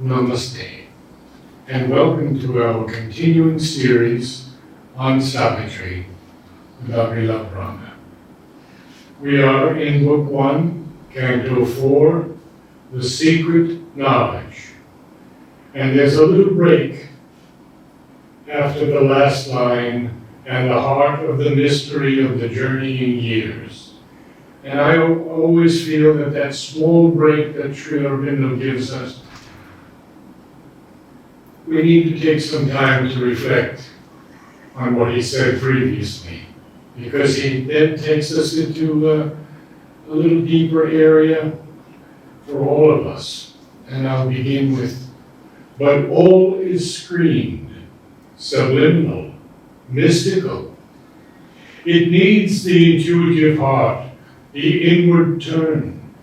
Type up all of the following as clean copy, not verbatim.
Namaste, and welcome to our continuing series on Savitri with Abhila Brahma. We are in Book 1, Canto 4, The Secret Knowledge. And there's a little break after the last line, and the heart of the mystery of the journeying years. And I always feel that that small break that Sri Aurobindo gives us, we need to take some time to reflect on what he said previously, because he then takes us into a little deeper area for all of us. And I'll begin with, but all is screened, subliminal, mystical. It needs the intuitive heart, the inward turn.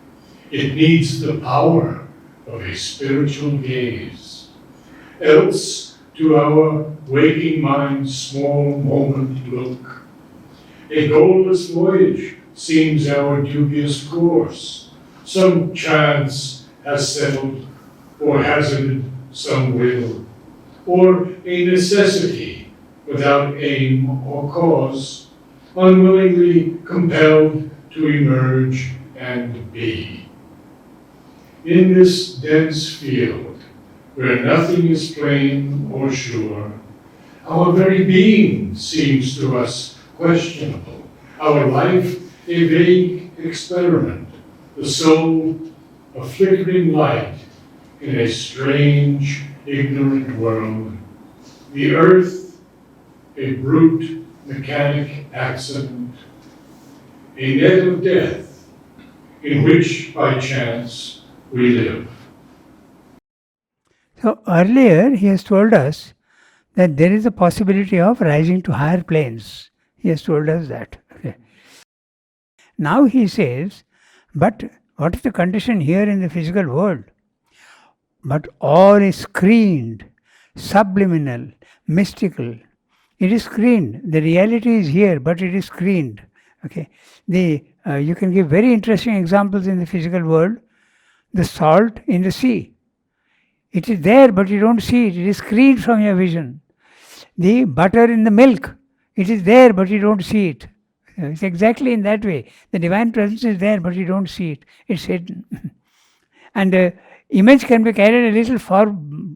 It needs the power of a spiritual gaze. Else, to our waking mind's small moment look, a goalless voyage seems our dubious course. Some chance has settled or hazarded some will, or a necessity without aim or cause, unwillingly compelled to emerge and be. In this dense field, where nothing is plain or sure, our very being seems to us questionable, our life a vague experiment, the soul a flickering light in a strange, ignorant world, the earth a brute mechanic accident, a net of death in which by chance we live. So earlier he has told us that there is a possibility of rising to higher planes. He has told us that. Okay. Now he says, but what is the condition here in the physical world? But all is screened, subliminal, mystical. It is screened. The reality is here, but it is screened. Okay. You can give very interesting examples in the physical world. The salt in the sea. It is there, but you don't see it. It is screened from your vision. The butter in the milk. It is there, but you don't see it. It's exactly in that way. The divine presence is there, but you don't see it. It's hidden. And the image can be carried a little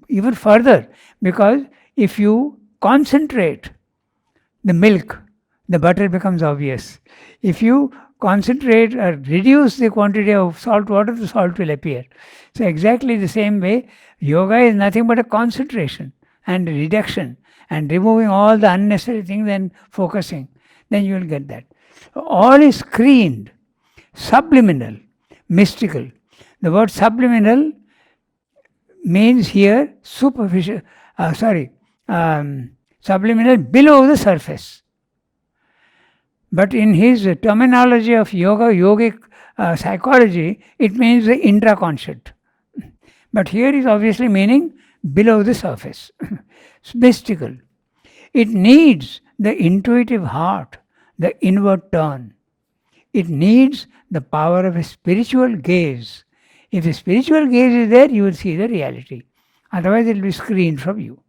even further, because if you concentrate the milk, the butter becomes obvious. If you concentrate or reduce the quantity of salt water, the salt will appear. So exactly the same way, yoga is nothing but a concentration and reduction and removing all the unnecessary things and focusing. Then you will get that. All is screened, subliminal, mystical. The word subliminal means here superficial, subliminal, below the surface. But in his terminology of yogic psychology, it means the intraconscious. But here is obviously meaning below the surface. It's mystical. It needs the intuitive heart, the inward turn. It needs the power of a spiritual gaze. If a spiritual gaze is there, you will see the reality. Otherwise, it will be screened from you.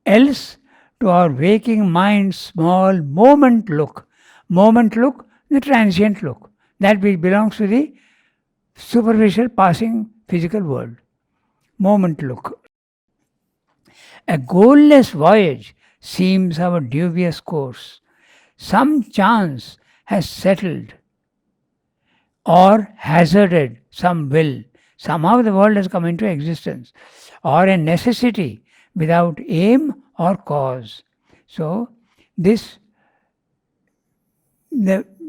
Else, to our waking mind's small moment look, the transient look, that which belongs to the superficial passing physical world. Moment look. A goalless voyage seems our dubious course. Some chance has settled or hazarded some will. Somehow the world has come into existence. Or a necessity without aim or cause. So the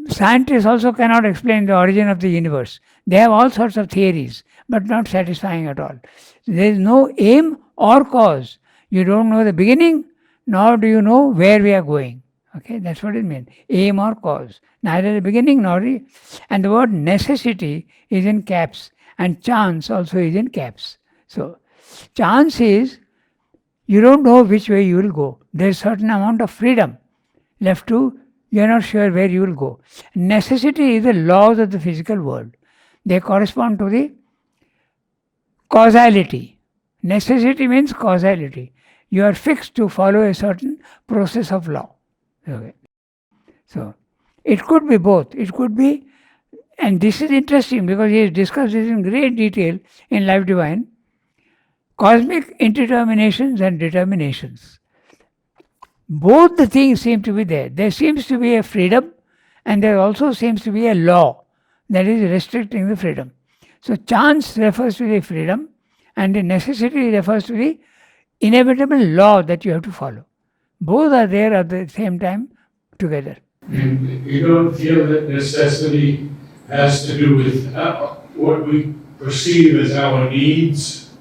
scientists also cannot explain the origin of the universe. They have all sorts of theories, but not satisfying at all. There is no aim or cause. You don't know the beginning, nor do you know where we are going. Okay, that's what it means. Aim or cause. Neither the beginning nor the... And the word necessity is in caps, and chance also is in caps. So, chance is, you don't know which way you will go. There is certain amount of freedom left to, you are not sure where you will go. Necessity is the laws of the physical world. They correspond to the causality. Necessity means causality. You are fixed to follow a certain process of law. Okay. So, it could be both. It could be, and this is interesting because he has discussed this in great detail in Life Divine, cosmic indeterminations and determinations. Both the things seem to be there. There seems to be a freedom, and there also seems to be a law that is restricting the freedom. So, chance refers to the freedom, and the necessity refers to the inevitable law that you have to follow. Both are there at the same time together. And you don't feel that necessity has to do with what we perceive as our needs?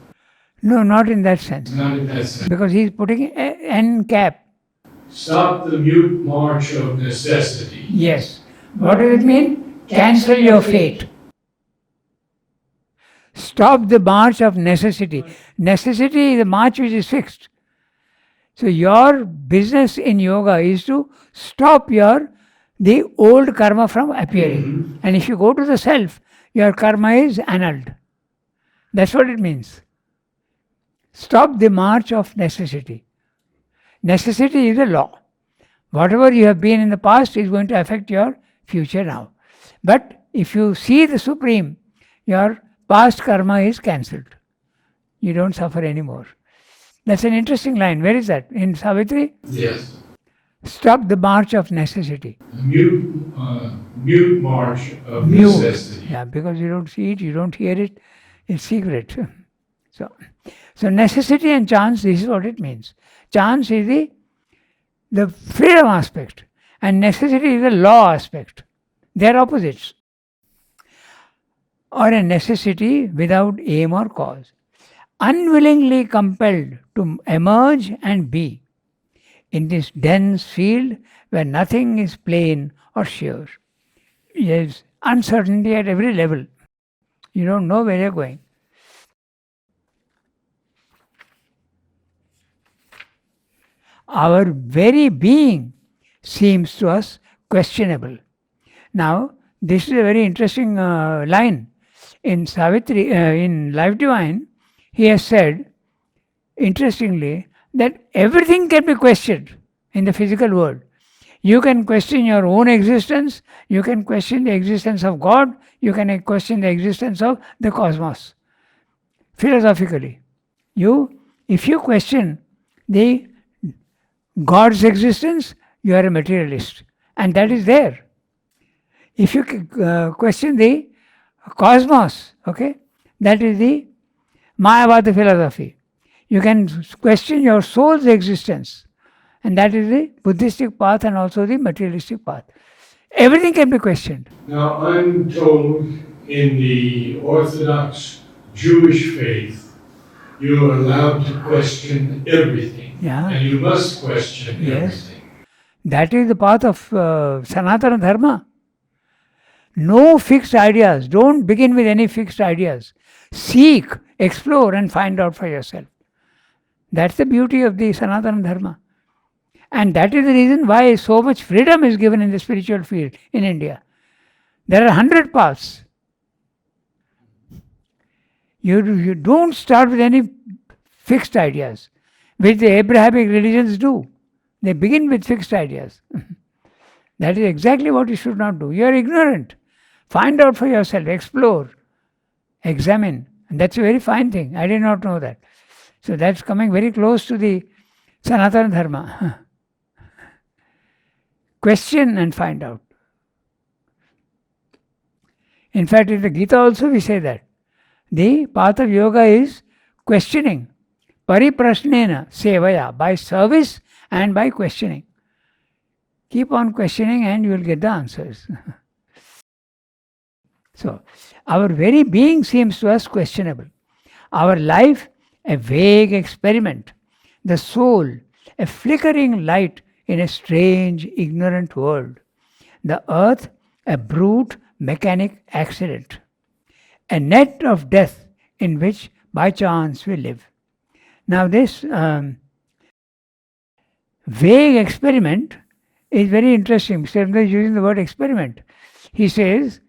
No, not in that sense. Not in that sense. Because he's putting N cap. Stop the mute march of necessity. Yes. What does it mean? Cancel your fate. Stop the march of necessity. Necessity is a march which is fixed. So your business in yoga is to stop the old karma from appearing. Mm-hmm. And if you go to the self, your karma is annulled. That's what it means. Stop the march of necessity. Necessity is a law. Whatever you have been in the past is going to affect your future now. But if you see the Supreme, your past karma is cancelled. You don't suffer anymore. That's an interesting line. Where is that? In Savitri? Yes. Stop the march of necessity. Mute march of necessity. Yeah, because you don't see it, you don't hear it, it's secret. So necessity and chance, this is what it means. Chance is the freedom aspect, and necessity is the law aspect. They are opposites. Or a necessity without aim or cause, unwillingly compelled to emerge and be in this dense field where nothing is plain or sure. There's uncertainty at every level. You don't know where you're going. Our very being seems to us questionable. Now, this is a very interesting line. In Savitri, in Life Divine, he has said, interestingly, that everything can be questioned in the physical world. You can question your own existence, you can question the existence of God, you can question the existence of the cosmos. Philosophically, if you question the God's existence, you are a materialist, and that is there. If you question the cosmos, okay, that is the Mayavada philosophy. You can question your soul's existence, and that is the Buddhistic path and also the materialistic path. Everything can be questioned. Now, I'm told in the Orthodox Jewish faith, you are allowed to question everything. Yeah. And you must question everything. That is the path of Sanatana Dharma. No fixed ideas. Don't begin with any fixed ideas. Seek, explore, and find out for yourself. That's the beauty of the Sanatana Dharma. And that is the reason why so much freedom is given in the spiritual field in India. There are 100 paths. You don't start with any fixed ideas, which the Abrahamic religions do. They begin with fixed ideas. That is exactly what you should not do. You are ignorant. Find out for yourself, explore, examine. And that's a very fine thing. I did not know that. So that's coming very close to the Sanatana Dharma. Question and find out. In fact, in the Gita also we say that. The path of yoga is questioning. Pariprasnena sevaya, by service and by questioning. Keep on questioning and you will get the answers. So, our very being seems to us questionable. Our life, a vague experiment. The soul, a flickering light in a strange, ignorant world. The earth, a brute, mechanic accident. A net of death in which by chance we live. Now this vague experiment is very interesting. Mr. Ramdas is using the word experiment. He says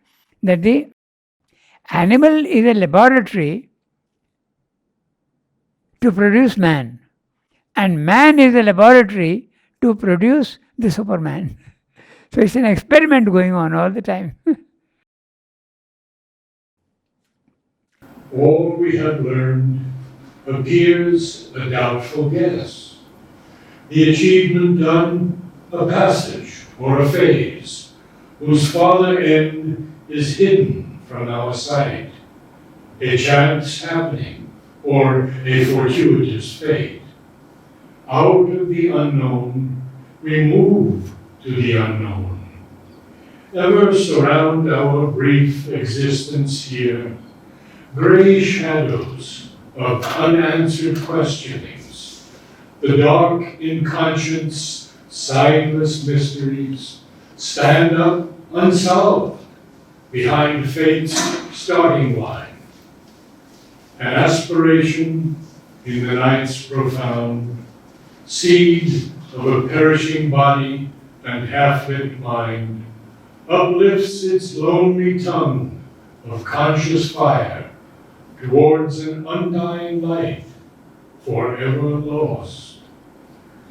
that the animal is a laboratory to produce man. And man is the laboratory to produce the Superman. So it's an experiment going on all the time. All we have learned appears a doubtful guess. The achievement done, a passage or a phase, whose farther end is hidden from our sight, a chance happening or a fortuitous fate. Out of the unknown, we move to the unknown. Ever surround our brief existence here, gray shadows of unanswered questionings, the dark in conscience, sightless mysteries, stand up unsolved behind fate's starting line. An aspiration in the night's profound, seed of a perishing body and half-lit mind, uplifts its lonely tongue of conscious fire towards an undying light, forever lost.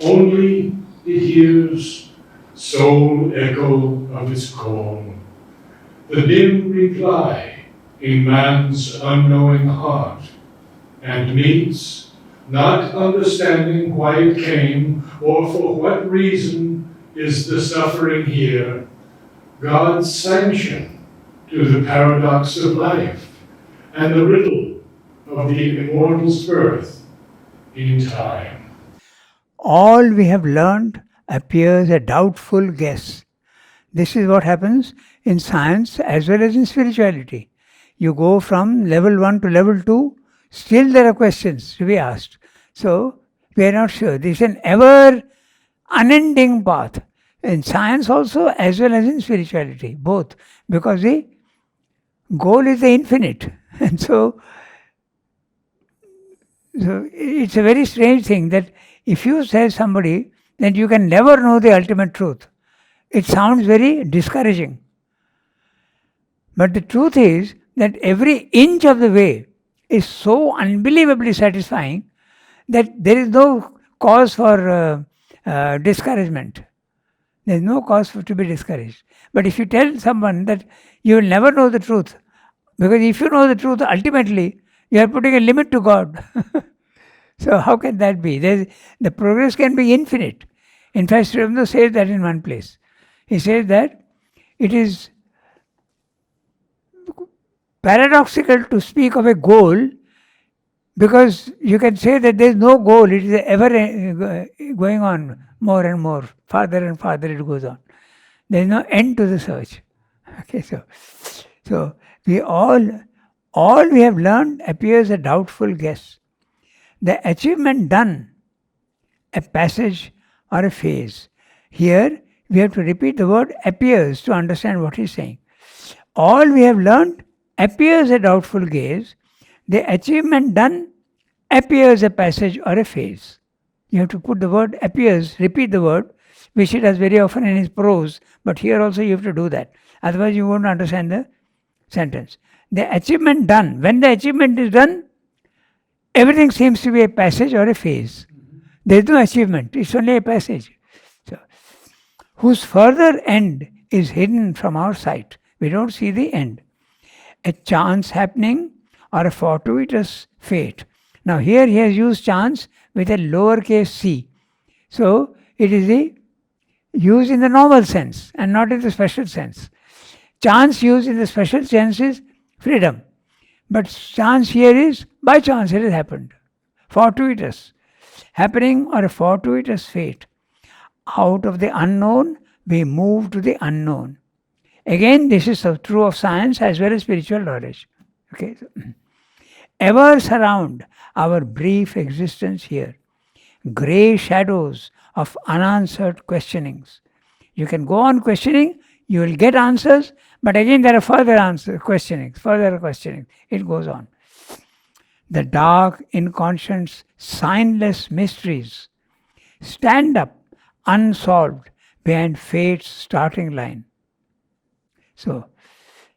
Only it hears sole echo of its call, the dim reply in man's unknowing heart, and meets, not understanding why it came or for what reason is the suffering here, God's sanction to the paradox of life and the riddle of the immortal's birth in time. All we have learned appears a doubtful guess. This is what happens in science as well as in spirituality. You go from level 1 to level 2, still there are questions to be asked. So, we are not sure. This is an ever unending path in science also as well as in spirituality, both, because the goal is the infinite. And so it's a very strange thing that if you say somebody that you can never know the ultimate truth, it sounds very discouraging. But the truth is that every inch of the way is so unbelievably satisfying that there is no cause for discouragement. There is no cause to be discouraged. But if you tell someone that you will never know the truth, because if you know the truth, ultimately you are putting a limit to God. So how can that be? The progress can be infinite. In fact, Sri Aurobindo says that in one place. He says that it is paradoxical to speak of a goal, because you can say that there is no goal, it is ever going on more and more, farther and farther it goes on. There is no end to the search. Okay, so we all we have learned appears a doubtful guess. The achievement done, a passage or a phase. Here we have to repeat the word appears to understand what he's saying. All we have learned appears a doubtful gaze. The achievement done appears a passage or a phase. You have to put the word appears, repeat the word, which he does very often in his prose, but here also you have to do that. Otherwise you won't understand the sentence. The achievement done. When the achievement is done, everything seems to be a passage or a phase. There is no achievement, it's only a passage. So, whose further end is hidden from our sight. We don't see the end. A chance happening or a fortuitous fate. Now here he has used chance with a lowercase c. So it is used in the normal sense and not in the special sense. Chance used in the special sense is freedom. But chance here is by chance it has happened. Fortuitous. Happening or a fortuitous fate. Out of the unknown, we move to the unknown. Again, this is true of science as well as spiritual knowledge. Okay. Ever surround our brief existence here. Grey shadows of unanswered questionings. You can go on questioning, you will get answers, but again there are further questionings. It goes on. The dark, inconscious, signless mysteries stand up unsolved behind fate's starting line. So,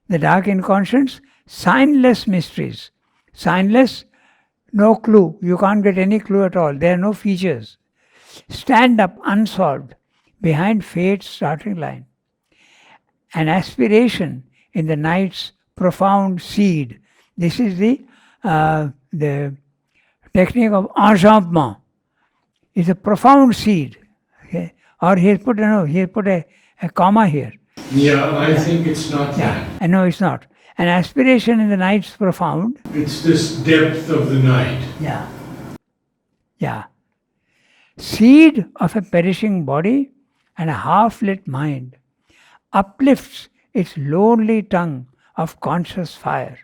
the dark inconscious, signless mysteries. Signless, No clue. You can't get any clue at all. There are no features. Stand up unsolved behind fate's starting line. An aspiration in the night's profound seed. This is the technique of enjambment. It's a profound seed. Okay? Or he has put, a comma here. Yeah, I think it's not Yeah. that. And no, it's not. An aspiration in the night's profound. It's this depth of the night. Yeah. Yeah. Seed of a perishing body and a half-lit mind uplifts its lonely tongue of conscious fire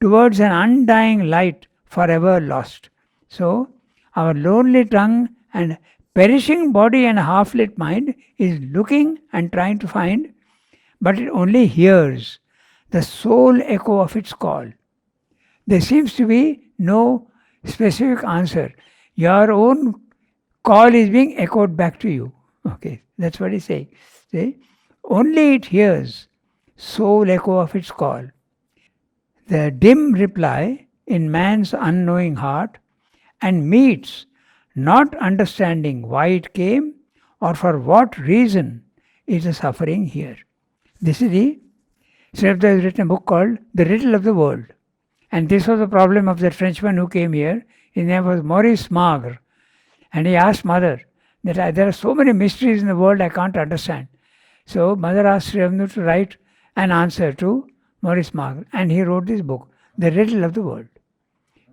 towards an undying light forever lost. So, our lonely tongue and perishing body and half-lit mind is looking and trying to find, but it only hears the soul echo of its call. There seems to be no specific answer. Your own call is being echoed back to you. Okay, that's what he's saying. See? Only it hears soul echo of its call. The dim reply in man's unknowing heart and meets not understanding why it came or for what reason is the suffering here. This is Srivda has written a book called The Riddle of the World. And this was the problem of that Frenchman who came here. His name was Maurice Magre. And he asked Mother that there are so many mysteries in the world I can't understand. So Mother asked Sri Aurobindo to write an answer to Maurice Magre. And he wrote this book, The Riddle of the World,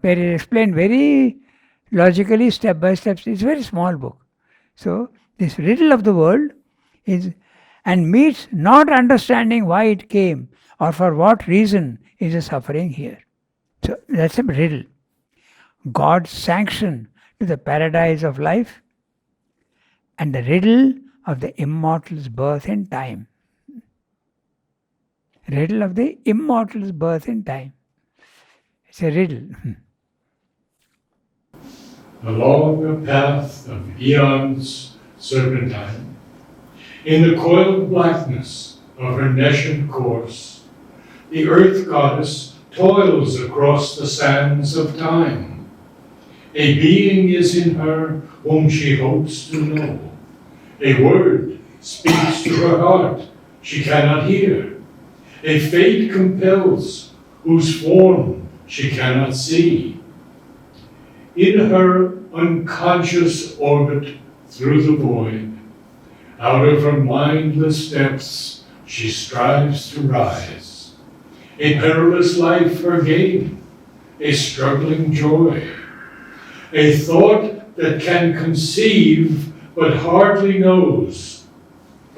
where he explained very logically, step by step. It's a very small book. So this riddle of the world is, and meets not understanding why it came or for what reason is the suffering here. So that's a riddle. God's sanction to the paradise of life and the riddle of the immortal's birth in time. Riddle of the immortal's birth in time. It's a riddle. Along a path of eons serpentine, in the coiled blackness of her nescient course, the earth goddess toils across the sands of time. A being is in her whom she hopes to know. A word speaks to her heart she cannot hear. A fate compels whose form she cannot see. In her unconscious orbit through the void, out of her mindless depths she strives to rise. A perilous life her gain, a struggling joy, a thought that can conceive but hardly knows,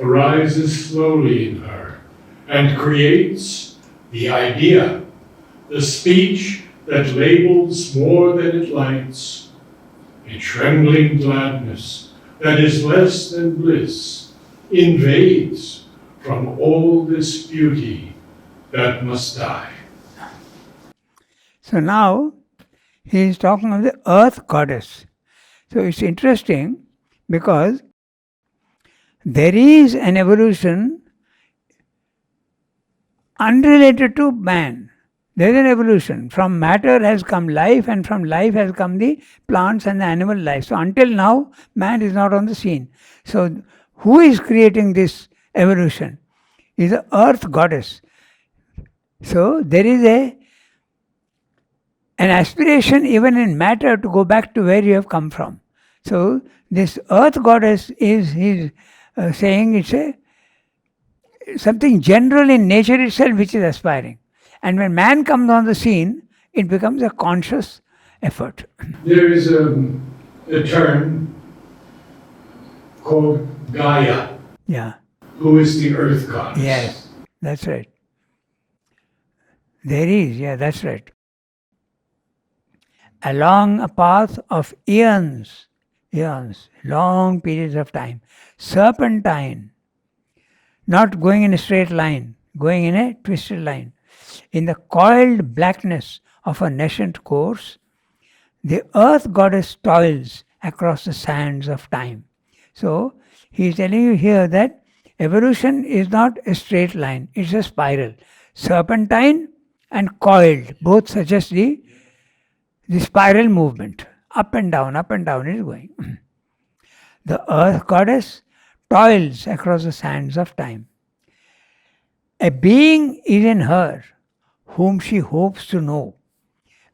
arises slowly in her and creates the idea, the speech that labels more than it lights, a trembling gladness that is less than bliss, invades from all this beauty that must die. So now he is talking of the earth goddess. So it's interesting because there is an evolution unrelated to man. There is an evolution. From matter has come life, and from life has come the plants and the animal life. So until now, man is not on the scene. So who is creating this evolution? Is the earth goddess. So there is an aspiration even in matter to go back to where you have come from. So this earth goddess is saying it's something general in nature itself which is aspiring. And when man comes on the scene, it becomes a conscious effort. There is a term called Gaia, Yeah. who is the earth goddess. Yes, that's right. There is, yeah, that's right. Along a path of eons, long periods of time, serpentine, not going in a straight line, going in a twisted line. In the coiled blackness of a nascent course, the earth goddess toils across the sands of time. So, he is telling you here that evolution is not a straight line, it's a spiral. Serpentine and coiled both suggest the the spiral movement, up and down it is going. The earth goddess toils across the sands of time. A being is in her whom she hopes to know.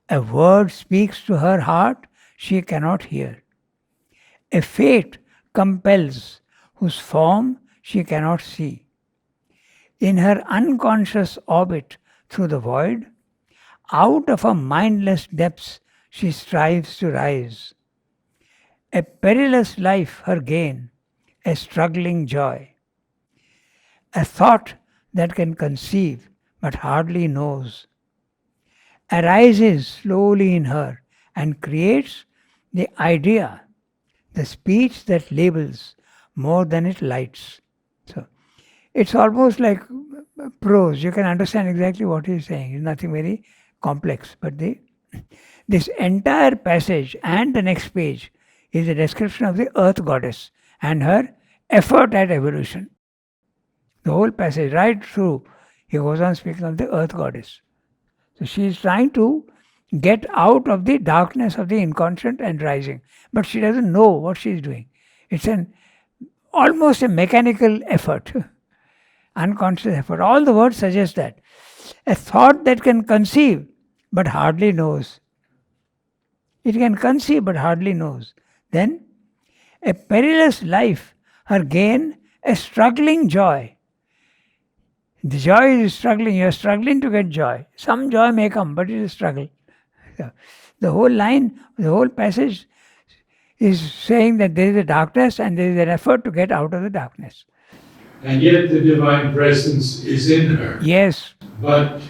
A word speaks to her heart she cannot hear. A fate compels whose form she cannot see. In her unconscious orbit through the void, out of her mindless depths she strives to rise. A perilous life her gain, a struggling joy. A thought that can conceive but hardly knows, arises slowly in her and creates the idea, the speech that labels more than it lights. So it's almost like prose. You can understand exactly what he's saying. It's nothing very complex. But this entire passage and the next page is a description of the earth goddess and her effort at evolution. The whole passage, right through, he goes on speaking of the earth goddess. So she is trying to get out of the darkness of the inconscient and rising, but she doesn't know what she is doing. It's an almost a mechanical effort, unconscious effort. All the words suggest that. A thought that can conceive but hardly knows. It can conceive but hardly knows. Then, a perilous life, her gain, a struggling joy. The joy is struggling. You are struggling to get joy. Some joy may come, but it is a struggle. So, the whole line, the whole passage is saying that there is a darkness and there is an effort to get out of the darkness. And yet the divine presence is in her. Yes. But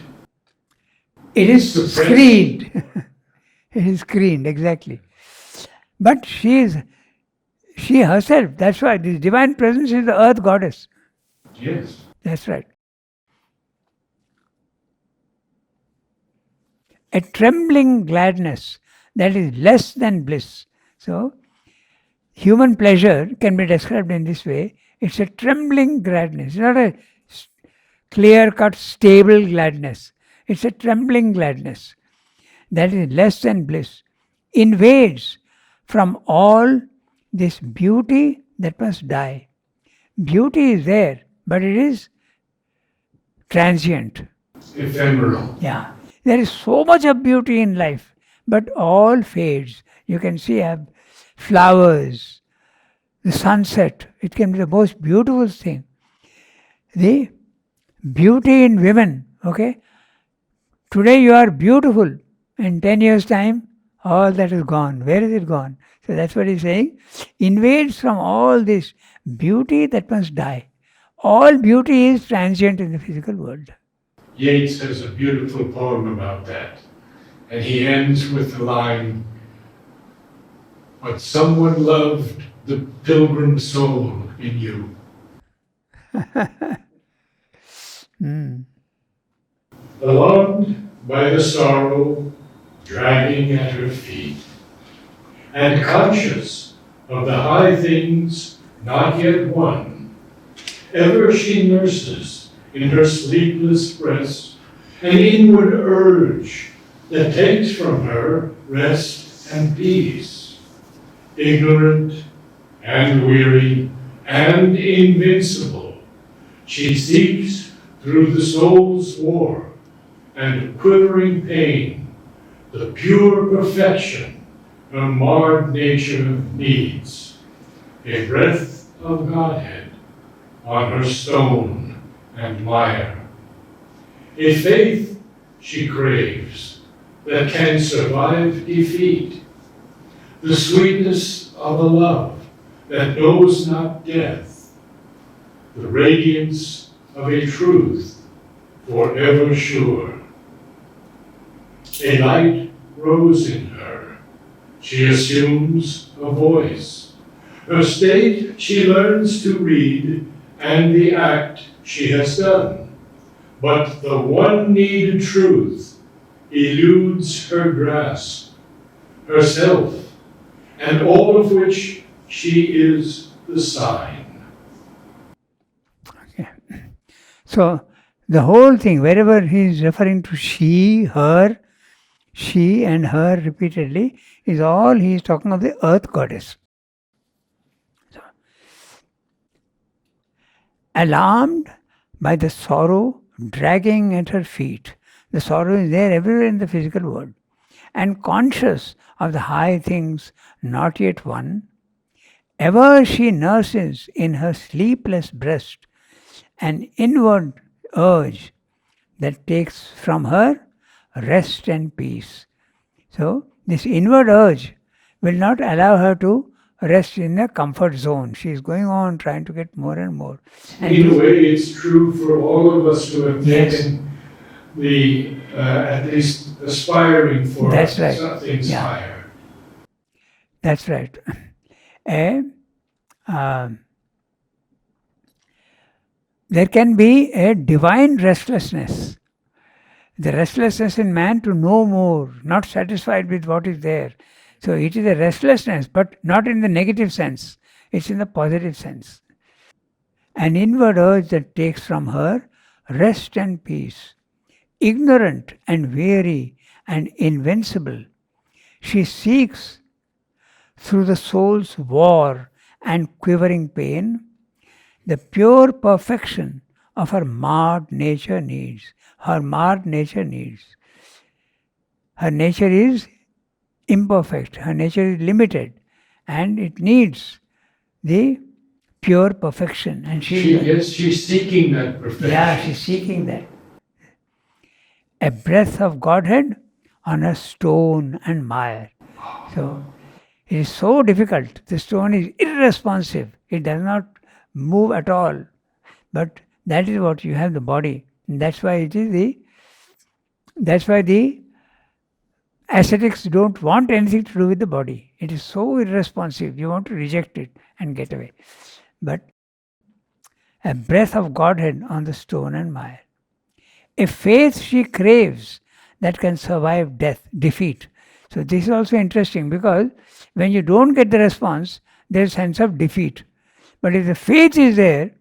it is screened. It is screened, exactly. But she herself, that's why this divine presence is the earth goddess. Yes. That's right. A trembling gladness that is less than bliss. So, human pleasure can be described in this way. It's a trembling gladness. It's not a clear-cut, stable gladness. It's a trembling gladness that is less than bliss. Invades from all this beauty that must die. Beauty is there, but it is transient. Ephemeral. Yeah. There is so much of beauty in life, but all fades. You can see flowers, the sunset. It can be the most beautiful thing. The beauty in women, okay? Today you are beautiful. In 10 years' time, all that is gone. Where is it gone? So that's what he's saying. Invades from all this beauty that must die. All beauty is transient in the physical world. Yeats has a beautiful poem about that. And he ends with the line, "But someone loved the pilgrim soul in you." Alarmed by the sorrow dragging at her feet, and conscious of the high things not yet won, ever she nurses in her sleepless breast an inward urge that takes from her rest and peace. Ignorant and weary and invincible, she seeks through the soul's war and quivering pain the pure perfection her marred nature needs, a breath of Godhead on her stone and mire, a faith she craves that can survive defeat, the sweetness of a love that knows not death, the radiance of a truth forever sure. A light rose in her, she assumes a voice. Her state she learns to read, and the act she has done. But the one needed truth eludes her grasp, herself, and all of which she is the sign. Okay. So the whole thing, wherever he is referring to she, her, She and her repeatedly is all he is talking of the earth goddess. So, alarmed by the sorrow dragging at her feet. The sorrow is there everywhere in the physical world. And conscious of the high things not yet won, ever she nurses in her sleepless breast an inward urge that takes from her rest and peace. So, this inward urge will not allow her to rest in a comfort zone. She is going on trying to get more and more. And in a way, it's true for all of us who have Yes. taken the, at least aspiring for That's right. something Yeah. higher. That's right. There can be a divine restlessness. The restlessness in man to know more, not satisfied with what is there. So it is a restlessness, but not in the negative sense. It's in the positive sense. An inward urge that takes from her rest and peace. Ignorant and weary and invincible, she seeks through the soul's war and quivering pain the pure perfection of her marred nature needs. Her marred nature needs. Her nature is imperfect, her nature is limited, and it needs the pure perfection. And She's seeking that perfection. Yeah, she's seeking that. A breath of Godhead on a stone and mire. So it is so difficult. The stone is irresponsive. It does not move at all. But that is what you have, the body. And that's why the ascetics don't want anything to do with the body. It is so irresponsive. You want to reject it and get away. But a breath of Godhead on the stone and mire. A faith she craves that can survive defeat. So this is also interesting because when you don't get the response, there's a sense of defeat. But if the faith is there,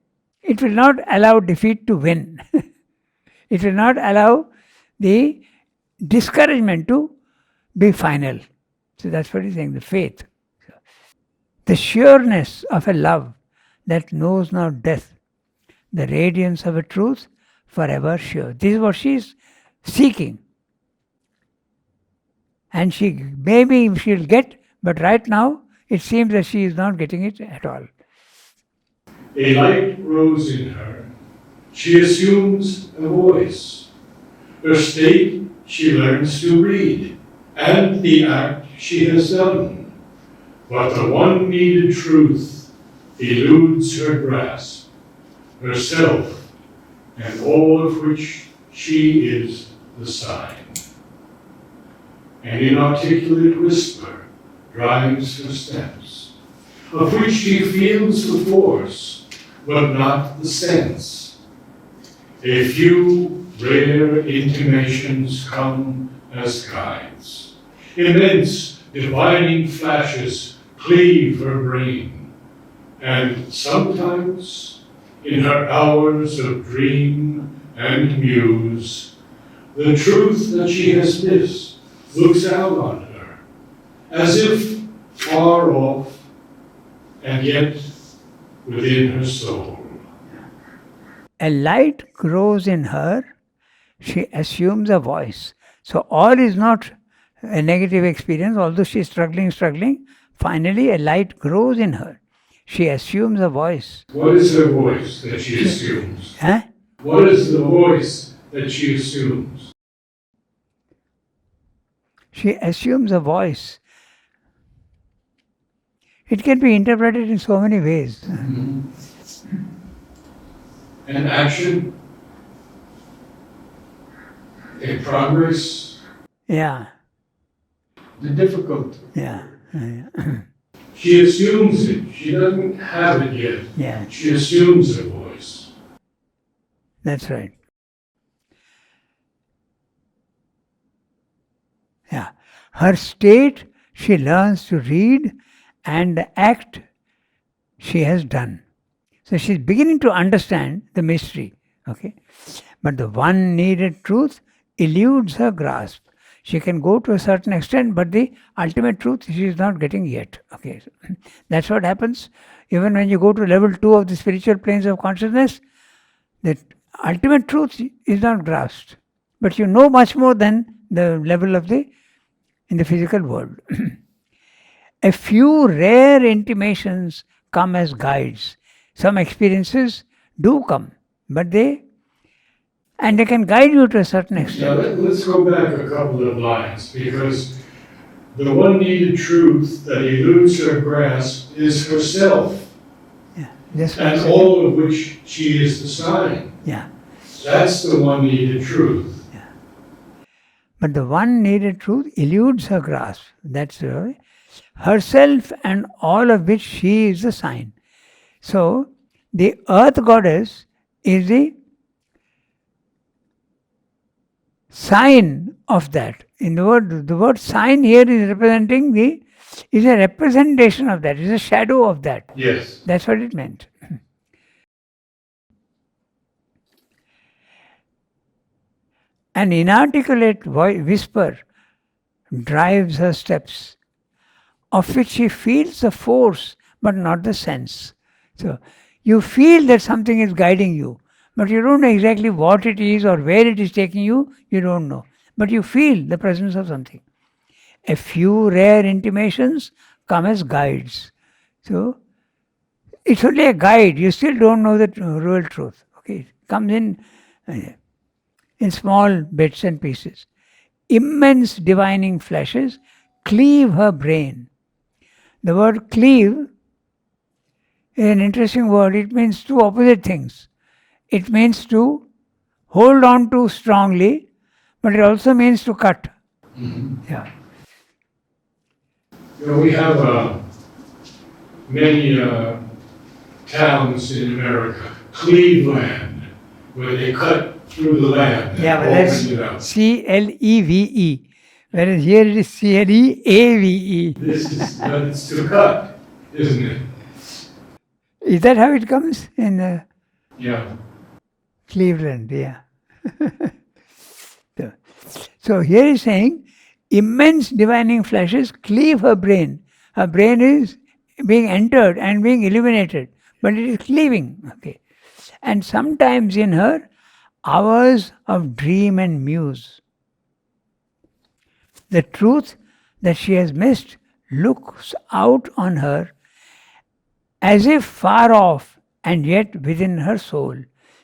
it will not allow defeat to win. It will not allow the discouragement to be final. So that's what he's saying, the faith. The sureness of a love that knows not death, the radiance of a truth forever sure. This is what she is seeking. And maybe she'll get, but right now it seems that she is not getting it at all. A light grows in her. She assumes a voice. Her state she learns to read, and the act she has done. But the one needed truth eludes her grasp, herself, and all of which she is the sign. An inarticulate whisper drives her steps, of which she feels the force, but not the sense. A few rare intimations come as guides. Immense dividing flashes cleave her brain, and sometimes, in her hours of dream and muse, the truth that she has missed looks out on her, as if far off, and yet within her soul. A light grows in her, she assumes a voice. So all is not a negative experience, although she is struggling, finally a light grows in her. She assumes a voice. What is her voice that she assumes? Huh? What is the voice that she assumes? She assumes a voice. It can be interpreted in so many ways. Mm-hmm. An action, a progress. Yeah. The difficult. Yeah. She assumes it. She doesn't have it yet. Yeah. She assumes a voice. That's right. Yeah. Her state she learns to read, and the act she has done. So she's beginning to understand the mystery. Okay. But the one needed truth eludes her grasp. She can go to a certain extent, but the ultimate truth she is not getting yet. Okay, that's what happens even when you go to level 2 of the spiritual planes of consciousness. The ultimate truth is not grasped, but you know much more than the level of the in the physical world. A few rare intimations come as guides. Some experiences do come, but they can guide you to a certain Now, extent. let's go back a couple of lines, because the one needed truth that eludes her grasp is herself, Yeah, just and all of which she is the sign. yeah. That's the one needed truth. But the one needed truth eludes her grasp. That's herself and all of which she is the sign. So the earth goddess is the sign of that. In the word sign here is representing is a representation of that, is a shadow of that. Yes. That's what it meant. An inarticulate whisper drives her steps, of which she feels the force but not the sense. So you feel that something is guiding you, but you don't know exactly what it is or where it is taking you, you don't know. But you feel the presence of something. A few rare intimations come as guides. So it's only a guide, you still don't know the real truth. Okay, it comes in small bits and pieces. Immense divining flashes cleave her brain. The word cleave is an interesting word. It means two opposite things. It means to hold on to strongly, but it also means to cut. Yeah. You know, we have many towns in America, Cleveland, where they cut through the land. Yeah, but and that's open it up. CLEVE, whereas here it is CLEAVE. This is, but it's to cut, isn't it? Is that how it comes in Yeah. Cleveland? Yeah. So here he's saying, immense divining flashes cleave her brain. Her brain is being entered and being illuminated, but it is cleaving. Okay. And sometimes in her, hours of dream and muse. The truth that she has missed looks out on her as if far off and yet within her soul.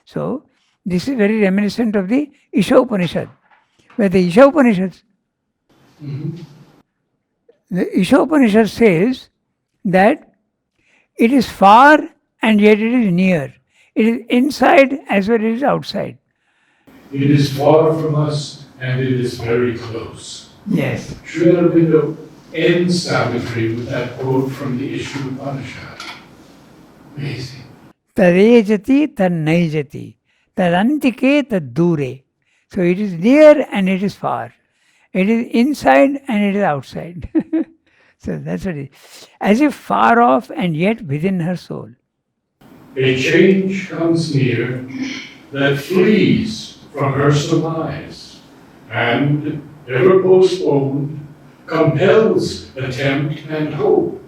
So, this is very reminiscent of the Isha Upanishad, where the Isha Upanishad, the Isha Upanishad says that it is far and yet it is near. It is inside as well as it is outside. It is far from us and it is very close. Yes. Sri Aurobindo ends Savitri with that quote from the Isha Upanishad. Amazing. Tadejati tannaijati, tadantike tadure. So it is near and it is far. It is inside and it is outside. So that's what it is. As if far off and yet within her soul. A change comes near that flees from her surmise, and, ever postponed, compels attempt and hope,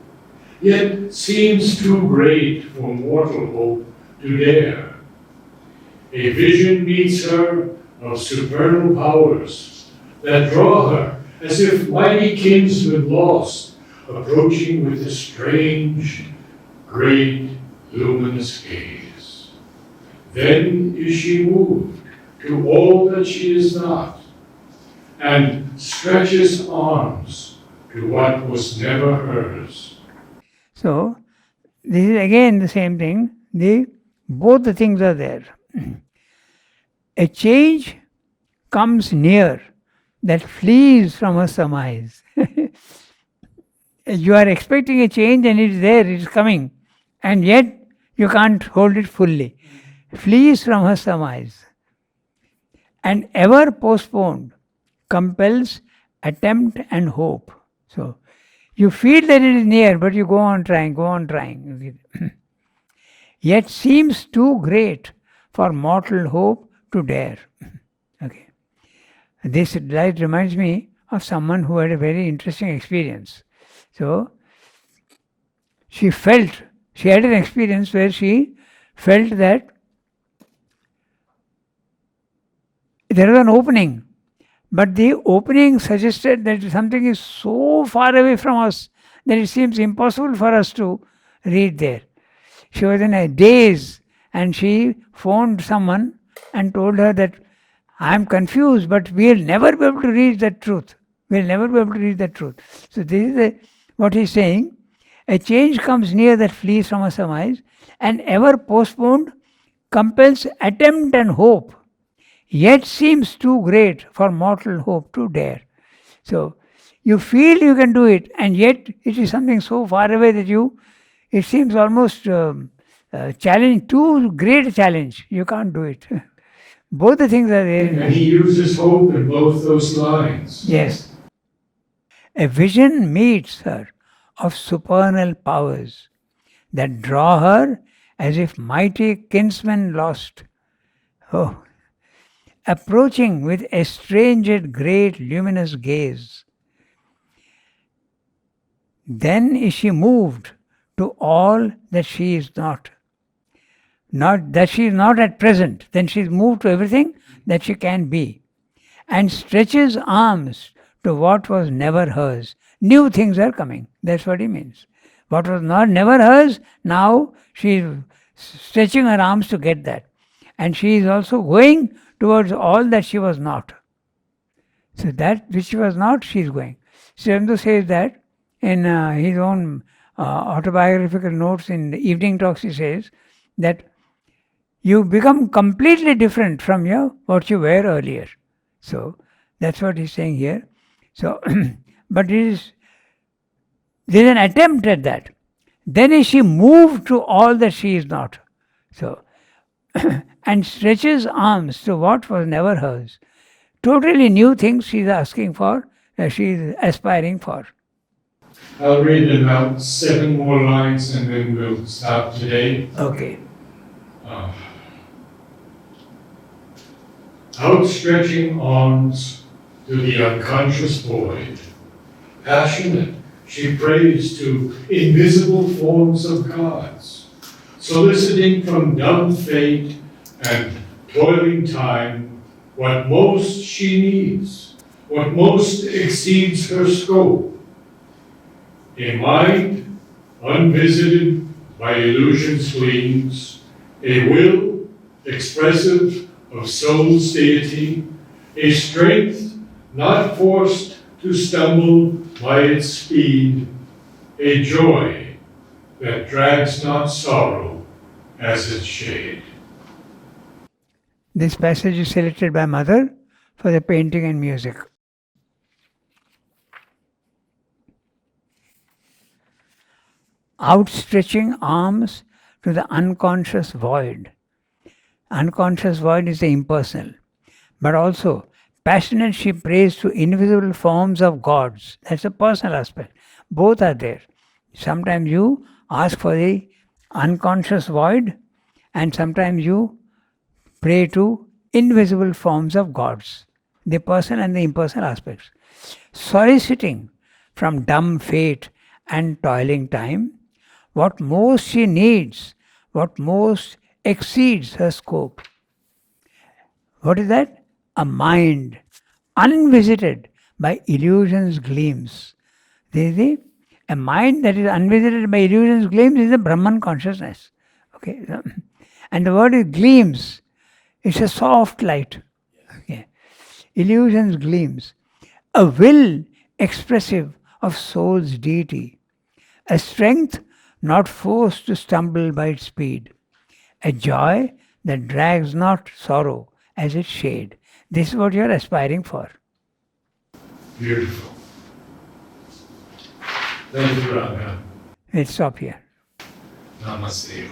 yet seems too great for mortal hope to dare. A vision meets her of supernal powers that draw her as if mighty kinsmen lost, approaching with a strange, great, luminous gaze. Then is she moved to all that she is not, and stretches arms to what was never hers. So this is again the same thing. Both the things are there. A change comes near that flees from her surmise. You are expecting a change and it is there, it is coming, and yet you can't hold it fully. Flees from her surmise. And ever postponed compels attempt and hope. So you feel that it is near, but you go on trying. Yet seems too great for mortal hope to dare. Okay. This reminds me of someone who had a very interesting experience. So she had an experience where she felt that there was an opening, but the opening suggested that something is so far away from us that it seems impossible for us to reach there. She was in a daze and she phoned someone and told her that I am confused, but we'll never be able to reach that truth. We'll never be able to reach that truth. So this is what he's saying. A change comes near that flees from our surmise, and ever postponed compels attempt and hope, yet seems too great for mortal hope to dare. So you feel you can do it, and yet it is something so far away that it seems almost challenge, too great a challenge. You can't do it. Both the things are there. And he uses hope in both those lines. Yes. A vision meets her of supernal powers that draw her as if mighty kinsmen lost. Oh, approaching with estranged great luminous gaze. Then is she moved to all that she is not. Not that she is not at present, then she is moved to everything that she can be, and stretches arms to what was never hers. New things are coming. That's what he means. What was never hers, now she is stretching her arms to get that. And she is also going towards all that she was not. So that which she was not, she is going. Sri Aurobindo says that in his own autobiographical notes in the evening talks. He says that you become completely different from what you were earlier. So that's what he's saying here. So, but there's an attempt at that. Then is she moved to all that she is not. So, and stretches arms to what was never hers. Totally new things she is asking for, she is aspiring for. I'll read about 7 more lines and then we'll stop today. Okay. Outstretching arms to the unconscious void, passionate, she prays to invisible forms of gods, soliciting from dumb fate and toiling time what most she needs, what most exceeds her scope. A mind unvisited by illusion's gleams, a will expressive of soul's deity, a strength not forced to stumble by its speed, a joy that drags not sorrow as its shade. This passage is selected by Mother for the painting and music. Outstretching arms to the unconscious void. Unconscious void is the impersonal, but also passionate she prays to invisible forms of gods. That's a personal aspect. Both are there. Sometimes you ask for the unconscious void, and sometimes you pray to invisible forms of gods, the personal and the impersonal aspects. Soliciting from dumb fate and toiling time what most she needs, what most exceeds her scope. What is that? A mind unvisited by illusion's gleams. A mind that is unvisited by illusion's gleams is a Brahman consciousness. Okay, and the word is gleams. It's a soft light. Okay. Illusion's gleams. A will expressive of soul's deity. A strength not forced to stumble by its speed. A joy that drags not sorrow as its shade. This is what you are aspiring for. Beautiful. Thank you, Ranga. Let's stop here. Namaste.